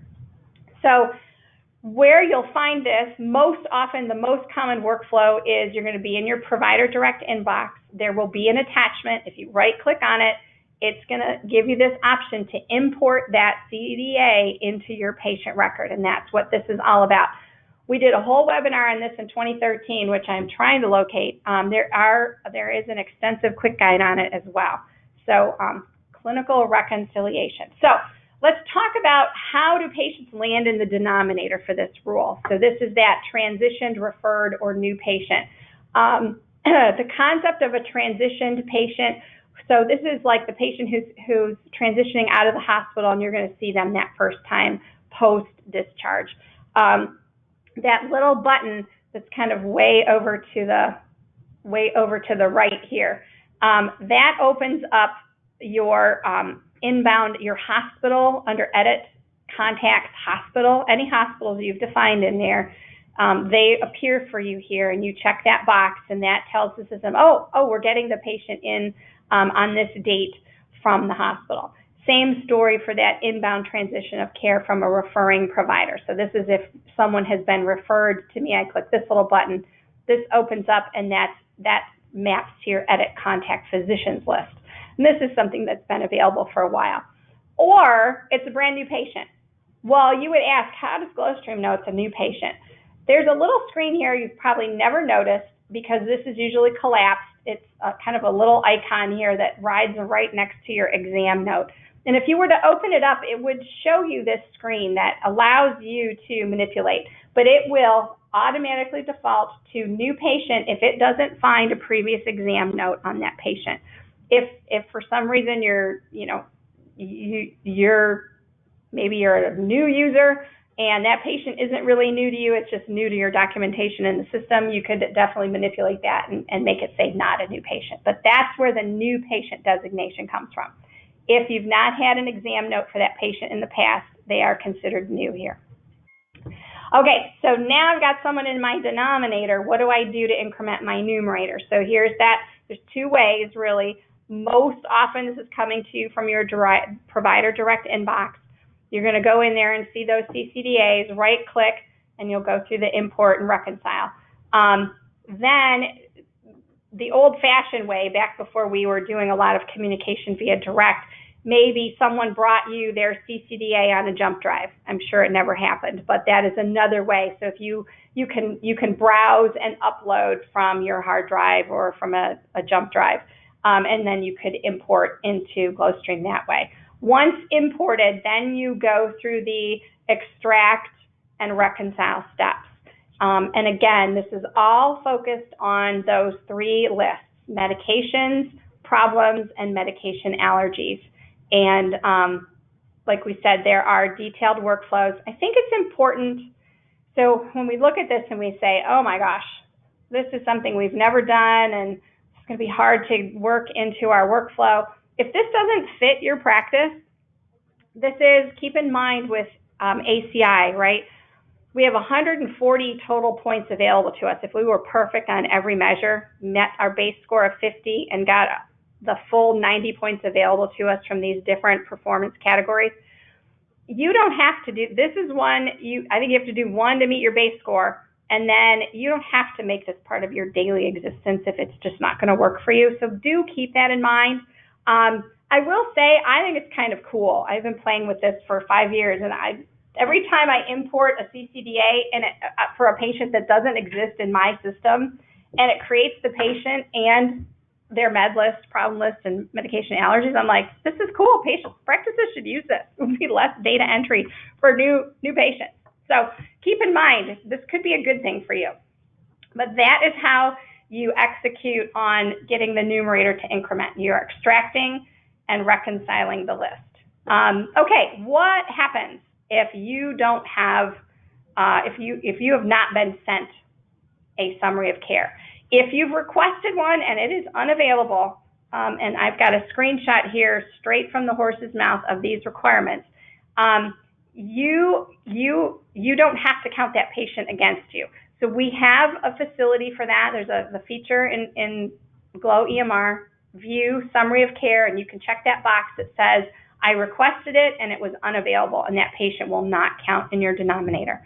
So where you'll find this most often, the most common workflow is you're going to be in your provider direct inbox. There will be an attachment. If you right click on it, it's going to give you this option to import that CEDA into your patient record, and that's what this is all about. We did a whole webinar on this in 2013, which I'm trying to locate. There is an extensive quick guide on it as well. So clinical reconciliation. So let's talk about how do patients land in the denominator for this rule. So this is that transitioned, referred, or new patient. The concept of a transitioned patient, so this is like the patient who's transitioning out of the hospital, and you're going to see them that first time post-discharge. That little button that's kind of way over to the right here, that opens up your inbound, your hospital under Edit, Contacts, Hospital. Any hospitals you've defined in there, they appear for you here, and you check that box, and that tells the system, oh, we're getting the patient in on this date from the hospital. Same story for that inbound transition of care from a referring provider. So this is if someone has been referred to me, I click this little button, this opens up, and that maps to your Edit, Contact, Physicians list. And this is something that's been available for a while. Or it's a brand new patient. Well, you would ask, how does GlowStream know it's a new patient? There's a little screen here you've probably never noticed because this is usually collapsed. It's kind of a little icon here that rides right next to your exam note. And if you were to open it up, it would show you this screen that allows you to manipulate, but it will automatically default to new patient if it doesn't find a previous exam note on that patient. If for some reason maybe you're a new user and that patient isn't really new to you, it's just new to your documentation in the system, you could definitely manipulate that and make it say not a new patient. But that's where the new patient designation comes from. If you've not had an exam note for that patient in the past, they are considered new here. Okay, so now I've got someone in my denominator. What do I do to increment my numerator? So here's that. There's two ways, really. Most often this is coming to you from your provider direct inbox. You're going to go in there and see those C-CDAs, right click, and you'll go through the import and reconcile. Then the old-fashioned way, back before we were doing a lot of communication via direct, maybe someone brought you their C-CDA on a jump drive. I'm sure it never happened, but that is another way. So if you can browse and upload from your hard drive or from a jump drive, and then you could import into GlowStream that way. Once imported, then you go through the extract and reconcile steps. And again, this is all focused on those three lists: medications, problems, and medication allergies. And like we said, there are detailed workflows. I think it's important So when we look at this and we say, oh my gosh, this is something we've never done and it's going to be hard to work into our workflow. If this doesn't fit your practice, this is, keep in mind with ACI, right? We have 140 total points available to us. If we were perfect on every measure, met our base score of 50 and got the full 90 points available to us from these different performance categories, you don't have to do, this is one, I think you have to do one to meet your base score, and then you don't have to make this part of your daily existence if it's just not going to work for you. So do keep that in mind. I will say, I think it's kind of cool. I've been playing with this for 5 years, and every time I import a C-CDA for a patient that doesn't exist in my system, and it creates the patient and their med list, problem list, and medication allergies, I'm like, this is cool. Practices should use this. It would be less data entry for new patients. So keep in mind, this could be a good thing for you. But that is how you execute on getting the numerator to increment. You're extracting and reconciling the list. Okay, what happens if you don't have, if you have not been sent a summary of care? If you've requested one and it is unavailable, and I've got a screenshot here straight from the horse's mouth of these requirements, you don't have to count that patient against you. So we have a facility for that. There's the feature in Glow EMR, view summary of care, and you can check that box that says, I requested it and it was unavailable, and that patient will not count in your denominator.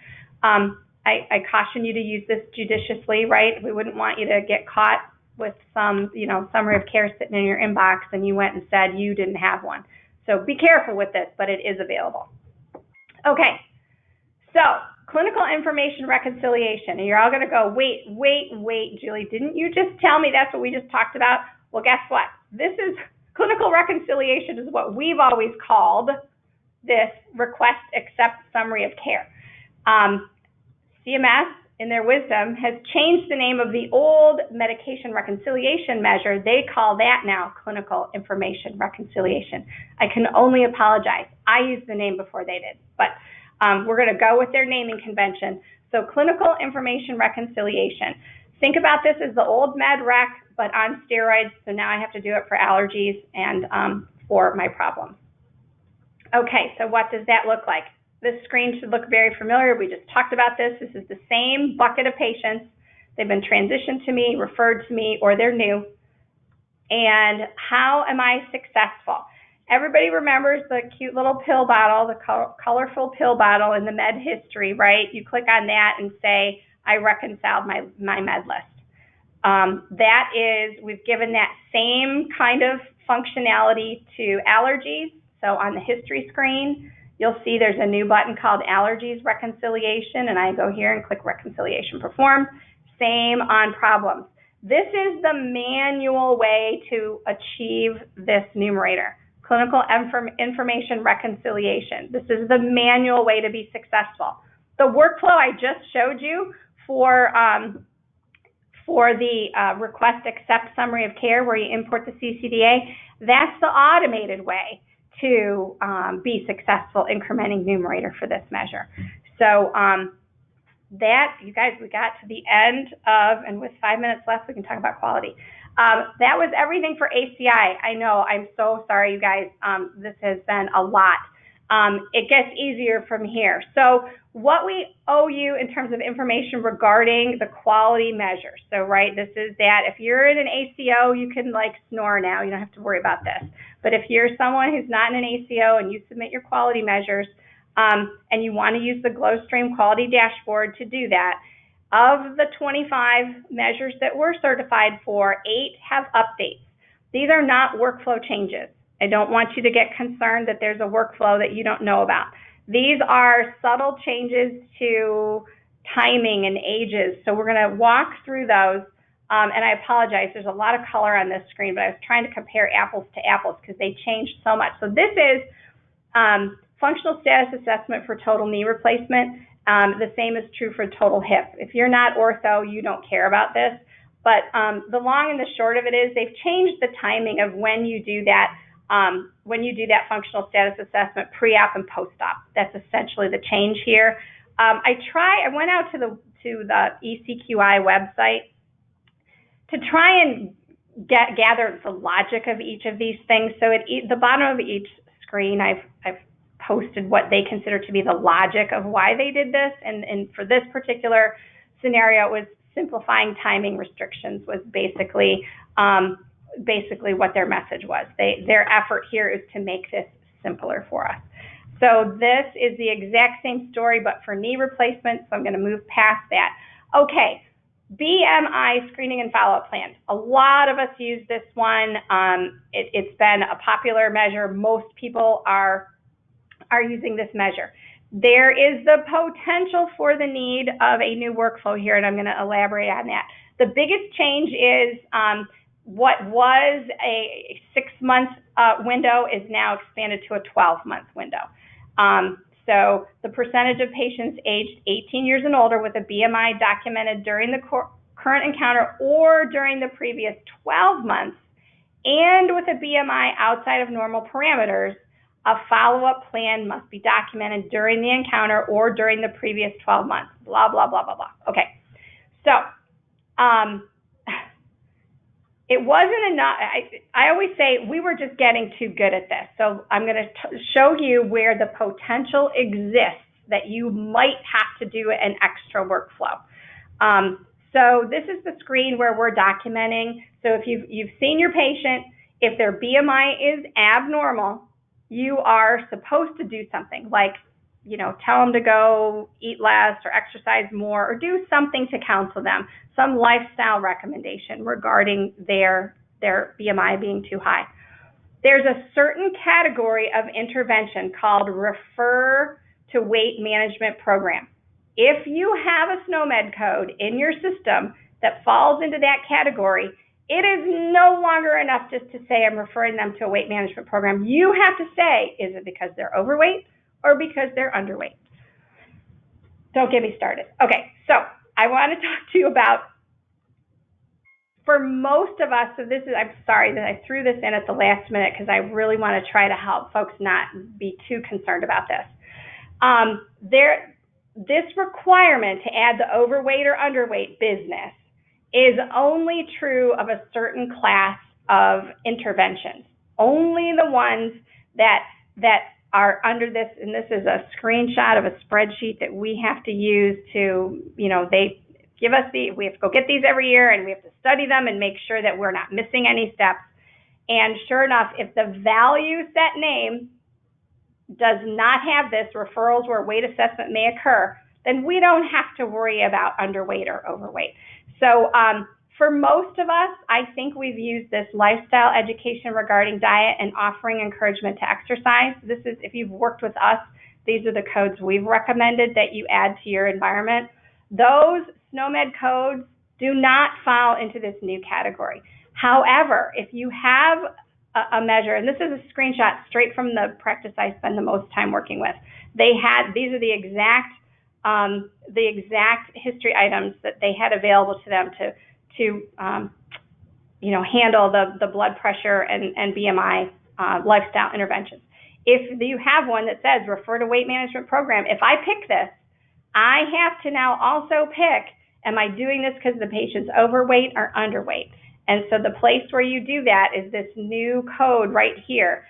I caution you to use this judiciously, right? We wouldn't want you to get caught with some, summary of care sitting in your inbox and you went and said you didn't have one. So be careful with this, but it is available. Okay, so clinical information reconciliation. And you're all going to go, wait, Julie, didn't you just tell me that's what we just talked about? Well, guess what? This is clinical reconciliation is what we've always called this request accept summary of care. CMS, in their wisdom, has changed the name of the old medication reconciliation measure. They call that now clinical information reconciliation. I can only apologize. I used the name before they did, but we're going to go with their naming convention. So clinical information reconciliation. Think about this as the old med rec, but on steroids. So now I have to do it for allergies and for my problems. Okay, so what does that look like? This screen should look very familiar. We just talked about this. This is the same bucket of patients. They've been transitioned to me, referred to me, or they're new. And how am I successful? Everybody remembers the cute little pill bottle, the colorful pill bottle in the med history, right? You click on that and say, I reconciled my med list. That is, we've given that same kind of functionality to allergies. So on the history screen, you'll see there's a new button called Allergies Reconciliation, and I go here and click Reconciliation Performed. Same on problems. This is the manual way to achieve this numerator, clinical information reconciliation. This is the manual way to be successful. The workflow I just showed you for the request accept summary of care where you import the C-CDA, that's the automated way to be successful incrementing numerator for this measure. So that, you guys, we got to the end of, and with 5 minutes left, we can talk about quality. That was everything for ACI. I know, I'm so sorry, you guys. This has been a lot. It gets easier from here. So what we owe you in terms of information regarding the quality measures. So, right, this is that. If you're in an ACO, you can like snore now. You don't have to worry about this. But if you're someone who's not in an ACO and you submit your quality measures and you want to use the GlowStream quality dashboard to do that, of the 25 measures that we're certified for, 8 have updates. These are not workflow changes. I don't want you to get concerned that there's a workflow that you don't know about. These are subtle changes to timing and ages. So we're going to walk through those. And I apologize, there's a lot of color on this screen, but I was trying to compare apples to apples because they changed so much. So this is functional status assessment for total knee replacement. The same is true for total hip. If you're not ortho, you don't care about this. But the long and the short of it is they've changed the timing of when you do that functional status assessment pre-op and post-op. That's essentially the change here. I went out to the ECQI website to try and gather the logic of each of these things. So at the bottom of each screen, I've posted what they consider to be the logic of why they did this. And for this particular scenario, it was simplifying timing restrictions was basically what their message was. Their effort here is to make this simpler for us. So this is the exact same story, but for knee replacement, so I'm going to move past that. Okay, BMI screening and follow-up plan. A lot of us use this one. It's been a popular measure. Most people are using this measure. There is the potential for the need of a new workflow here, and I'm going to elaborate on that. The biggest change is what was a 6-month window is now expanded to a 12-month window. So the percentage of patients aged 18 years and older with a BMI documented during the current encounter or during the previous 12 months and with a BMI outside of normal parameters, a follow-up plan must be documented during the encounter or during the previous 12 months, blah, blah, blah, blah, blah. Okay, so it wasn't enough. I always say we were just getting too good at this. So I'm going to show you where the potential exists that you might have to do an extra workflow. So this is the screen where we're documenting. So if you've seen your patient, if their BMI is abnormal, you are supposed to do something like, tell them to go eat less or exercise more or do something to counsel them, some lifestyle recommendation regarding their BMI being too high. There's a certain category of intervention called refer to weight management program. If you have a SNOMED code in your system that falls into that category, it is no longer enough just to say I'm referring them to a weight management program. You have to say, is it because they're overweight or because they're underweight? Don't get me started. Okay, so I want to talk to you about, for most of us, so this is, I'm sorry that I threw this in at the last minute because I really want to try to help folks not be too concerned about this. This requirement to add the overweight or underweight business is only true of a certain class of interventions. Only the ones that are under this, and this is a screenshot of a spreadsheet that we have to use to, they give us we have to go get these every year and we have to study them and make sure that we're not missing any steps. And sure enough, if the value set name does not have this, referrals where weight assessment may occur, then we don't have to worry about underweight or overweight. So for most of us, I think we've used this lifestyle education regarding diet and offering encouragement to exercise. This is, if you've worked with us, these are the codes we've recommended that you add to your environment. Those SNOMED codes do not fall into this new category. However, if you have a measure, and this is a screenshot straight from the practice I spend the most time working with, these are the exact history items that they had available to them to handle the blood pressure and BMI lifestyle interventions. If you have one that says refer to weight management program, if I pick this, I have to now also pick, am I doing this because the patient's overweight or underweight? And so the place where you do that is this new code right here.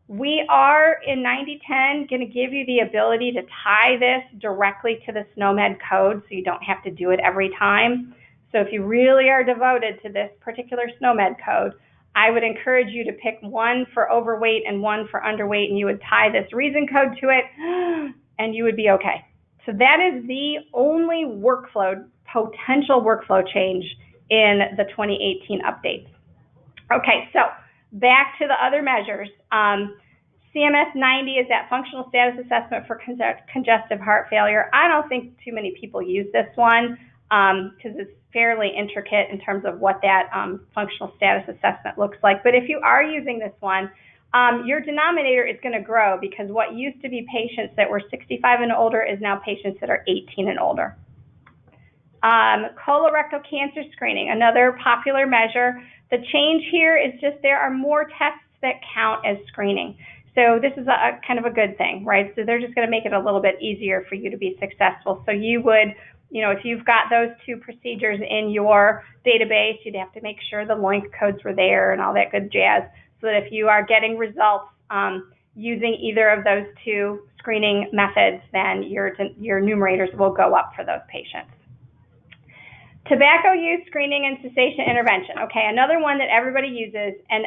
We are in 9010 going to give you the ability to tie this directly to the SNOMED code so you don't have to do it every time. So if you really are devoted to this particular SNOMED code, I would encourage you to pick one for overweight and one for underweight, and you would tie this reason code to it, and you would be okay. So that is the only potential workflow change in the 2018 updates. Okay, so back to the other measures. CMS 90 is that functional status assessment for congestive heart failure. I don't think too many people use this one because it's fairly intricate in terms of what that functional status assessment looks like. But if you are using this one, your denominator is going to grow because what used to be patients that were 65 and older is now patients that are 18 and older. Colorectal cancer screening, another popular measure. The change here is just there are more tests that count as screening. So So this is a kind of a good thing, right? So they're just going to make it a little bit easier for you to be successful. So you would, if you've got those two procedures in your database, you'd have to make sure the LOINC codes were there and all that good jazz, so that if you are getting results using either of those two screening methods, then your numerators will go up for those patients. Tobacco use screening and cessation intervention. Okay, another one that everybody uses, and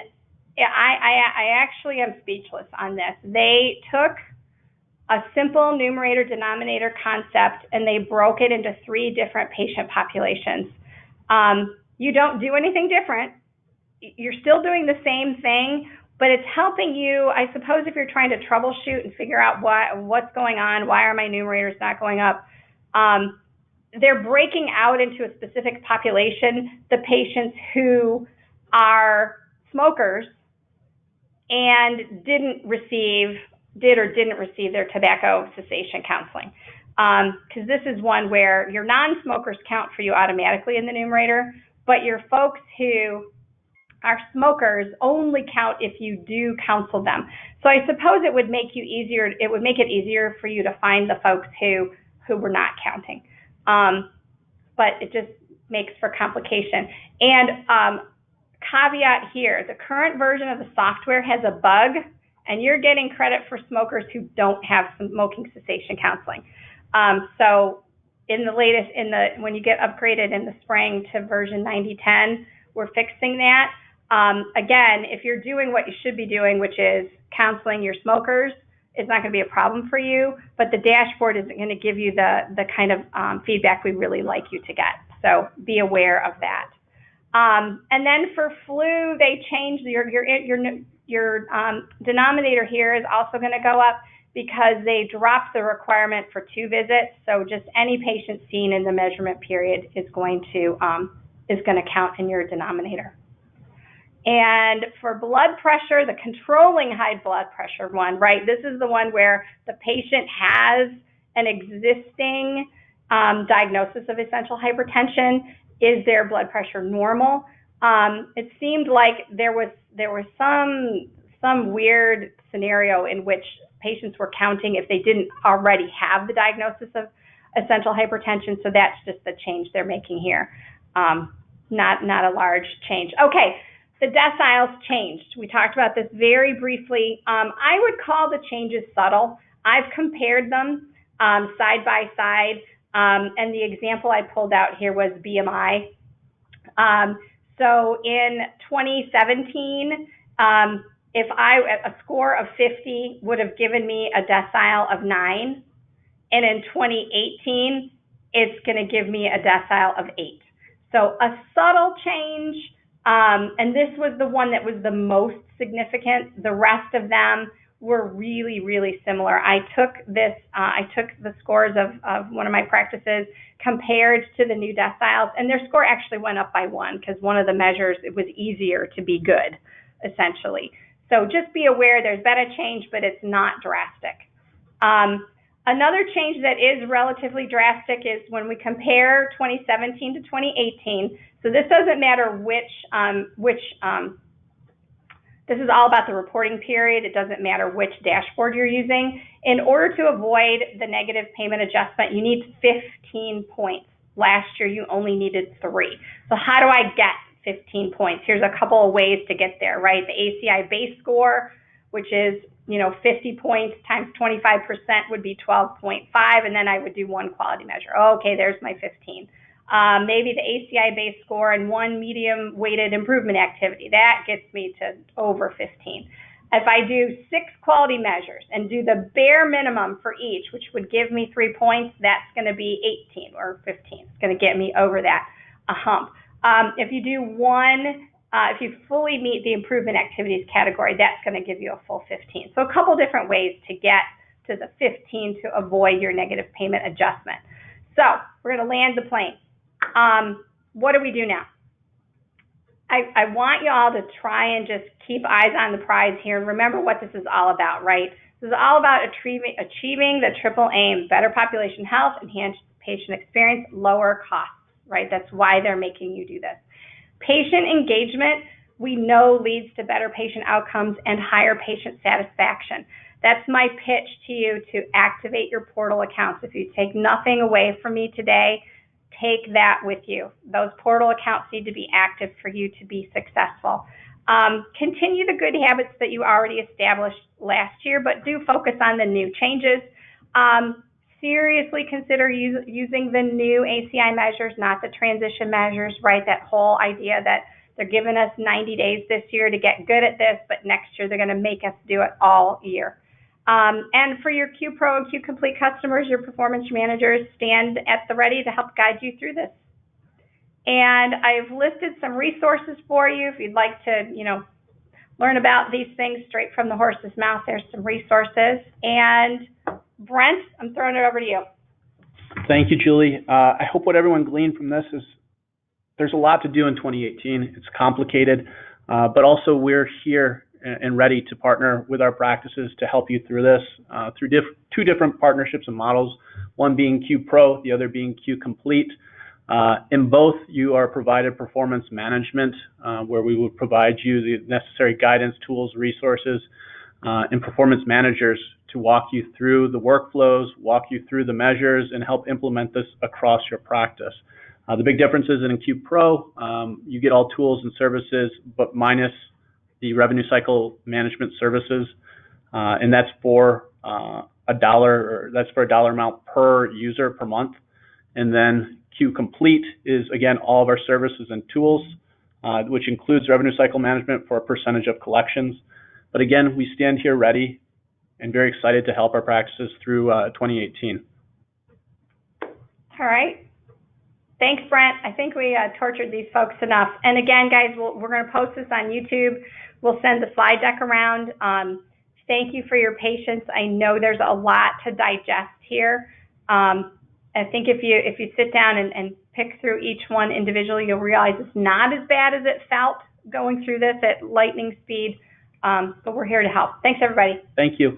I actually am speechless on this. They took a simple numerator-denominator concept and they broke it into 3 different patient populations. You don't do anything different. You're still doing the same thing, but it's helping you, I suppose, if you're trying to troubleshoot and figure out what's going on, why are my numerators not going up. They're breaking out into a specific population, the patients who are smokers and did or didn't receive their tobacco cessation counseling. Because this is one where your non-smokers count for you automatically in the numerator, but your folks who are smokers only count if you do counsel them. So I suppose it would make it easier for you to find the folks who were not counting. But it just makes for complication. And caveat here, the current version of the software has a bug, and you're getting credit for smokers who don't have smoking cessation counseling. So in the latest, when you get upgraded in the spring to version 9010, we're fixing that. Again, if you're doing what you should be doing, which is counseling your smokers, it's not going to be a problem for you, but the dashboard isn't going to give you the kind of feedback we really like you to get. So be aware of that. And then for flu, they changed your denominator here is also going to go up because they dropped the requirement for 2 visits. So just any patient seen in the measurement period is going to count in your denominator. And for blood pressure, the controlling high blood pressure one, right? This is the one where the patient has an existing diagnosis of essential hypertension. Is their blood pressure normal? It seemed like there was some weird scenario in which patients were counting if they didn't already have the diagnosis of essential hypertension. So that's just the change they're making here. Not a large change. Okay. The deciles changed. We talked about this very briefly. I would call the changes subtle. I've compared them side by side, and the example I pulled out here was BMI. So in 2017, a score of 50 would have given me a decile of 9, and in 2018, it's going to give me a decile of 8. So a subtle change. And this was the one that was the most significant. The rest of them were really, really similar. I took the scores of one of my practices, compared to the new deciles, and their score actually went up by 1 because one of the measures, it was easier to be good, essentially. So just be aware there's been a change, but it's not drastic. Another change that is relatively drastic is when we compare 2017 to 2018. So this doesn't matter this is all about the reporting period. It doesn't matter which dashboard you're using. In order to avoid the negative payment adjustment, you need 15 points. Last year, you only needed 3. So how do I get 15 points? Here's a couple of ways to get there, right? The ACI base score, which is 50 points times 25% would be 12.5, and then I would do 1 quality measure. Okay, there's my 15. Maybe the ACI base score and 1 medium weighted improvement activity. That gets me to over 15. If I do 6 quality measures and do the bare minimum for each, which would give me 3 points, that's going to be 18 or 15. It's going to get me over that hump. If you do if you fully meet the improvement activities category, that's going to give you a full 15. So a couple different ways to get to the 15 to avoid your negative payment adjustment. So we're going to land the plane. What do we do now? I want you all to try and just keep eyes on the prize here and remember what this is all about, right? This is all about achieving the triple aim: better population health, enhanced patient experience, lower costs, right? That's why they're making you do this. Patient engagement we know leads to better patient outcomes and higher patient satisfaction. That's my pitch to you to activate your portal accounts. If you take nothing away from me today, take that with you. Those portal accounts need to be active for you to be successful. Continue the good habits that you already established last year, but do focus on the new changes. Seriously consider using the new ACI measures, not the transition measures, right? That whole idea that they're giving us 90 days this year to get good at this, but next year they're going to make us do it all year. And for your Q-Pro and Q-Complete customers, your performance managers stand at the ready to help guide you through this. And I've listed some resources for you if you'd like to, learn about these things straight from the horse's mouth. There's some resources. And Brent, I'm throwing it over to you. Thank you, Julie. I hope what everyone gleaned from this is there's a lot to do in 2018. It's complicated, but also we're here and ready to partner with our practices to help you through this, through two different partnerships and models, one being Q-Pro, the other being Q-Complete. In both, you are provided performance management, where we will provide you the necessary guidance, tools, resources, and performance managers to walk you through the workflows, walk you through the measures, and help implement this across your practice. The big difference is in Q-Pro, you get all tools and services, but minus the revenue cycle management services, and that's for $1, or that's for a dollar amount per user per month. And then Q-Complete is, again, all of our services and tools, which includes revenue cycle management for a percentage of collections. But again, we stand here ready and very excited to help our practices through 2018. All right. Thanks, Brent. I think we tortured these folks enough. And again, guys, we're going to post this on YouTube. We'll send the slide deck around. Thank you for your patience. I know there's a lot to digest here. I think if you sit down and pick through each one individually, you'll realize it's not as bad as it felt going through this at lightning speed. But we're here to help. Thanks, everybody. Thank you.